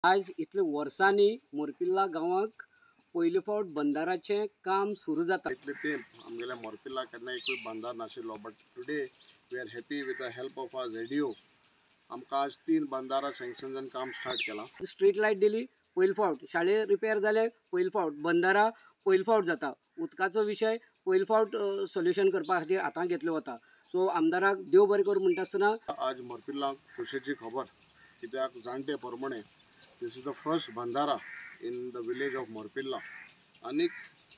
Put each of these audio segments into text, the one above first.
आज इतले वर्सांनी मोरपिल्ला गांवाक पयले फावट बंदाराचें काम सुरू जाता। इतले तेंप आमगेल्या मोरपिल्ला केन्ना एकूय बंदार नाशिल्लो, but today we are happy with the help of our ZDO आमकां आज 3 बंदारा सँक्शन जावन काम स्टार्ट केलां। स्ट्रीट लायट दिली पयले फावट, शाळे रिपेर जाले पयले फावट, बंदारा पयले फावट जाता, उदकाचो विशय पयले फावट सोल्युशन करपा खातीर हातांत घेतलो वता। सो आमदाराक देव बरें करूं म्हणटा आसतना आज मोरपिल्लाक खोशयेची खबर, कित्याक जाणटे प्रमाणे दिस इज द फर्स्ट बंदारा in the village of Morpilla. आनीक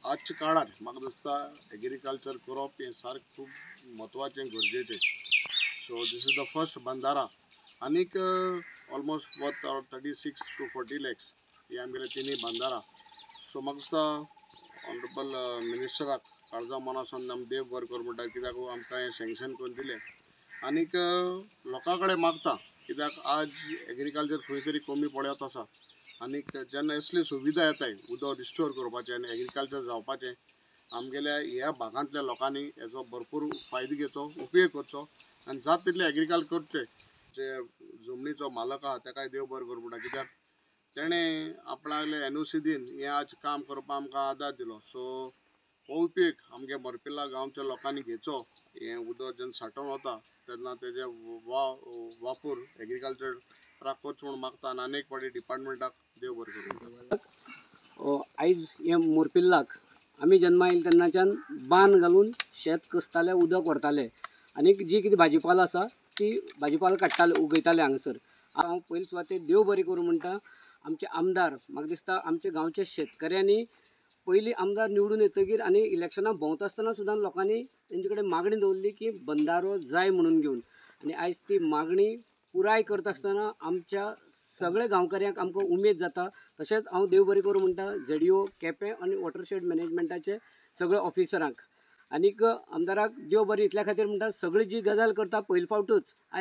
आजच्या काळार म्हाका दिसता एग्रीकल्चर करप हें सारकें खूब म्हत्वाचें गरजेचें। So this is the first बंदारा आनीक ऑलमोस्ट वर्थ 36 to 40 lakhs ही आमगेले तिनूय बंदारा। सो म्हाका दिसता ऑनरेबल मिनिस्टराक काळजा मनासून आमी देव बरें करूं म्हणटा, कित्याक आमकां हें सँक्शन करून दिलें। आनीक लोकां कडेन मागता, कित्याक आज एग्रीकल्चर खंय तरी कमी पडत आसा। आनीक जेन्ना असली सुविधा येताय उदक रिस्टोर करपाचें आनी एग्रीकल्चर जावपाचें, आमगेल्या ह्या भागांतल्या लोकांनी हेचो भरपूर फायदो घेवचो, उपयोग करचो आनी जाता तितलें एग्रीकल्चर करचें। जे जमनीचो मालक आहा ताकाय देव बरें करूं म्हणटा, कित्याक तेणें आपणाले NOC दिन हें आज काम करपाक आमकां आदार दिलो। सो हो उपयोग आमगे मोरपिल्ला गांवच्या लोकांनी घेवचो। हें उदक जेन्ना सांठोवन वता तेन्ना तेजे वापर एग्रीकल्चराक करचो म्हूण मागता आनी आनीक फावटी डिपार्टमेंटाक देव बरें करूं म्हणटा। आयज हे मोरपिल्लाक आमी जन्मा येयले तेन्नाच्यान बांद घालून शेत कसताले, उदक व्हरताले आनीक जी कितें भाजीपालो आसा ती भाजीपालो काडटाले, उगयताले हांगासर। हांव पयले सुवातेर देव बरें करूं म्हणटा आमचे आमदार, म्हाका दिसता आमच्या गांवच्या शेतकऱ्यांनी पयलीं आमदार निवडून येतकीर आनी इलेक्शनाक भोंवता आसतना सुद्दां लोकांनी तेंचे कडेन मागणी दवरली की बंदारो जाय म्हणून घेवन, आनी आयज ती मागणी पुराय करता आसतना आमच्या सगळ्या गांवकार्यांक आमकां उमेद जाता। तशेंच हांव देव बरें करूं म्हणटा ZDO केपें आनी वॉटरशेड मॅनेजमेंटाचे सगळे ऑफिसरांक। आनीक आमदाराक देव बरें इतल्या खातीर म्हणटा, सगळी जी गजाल करता पयले फावटूच आयज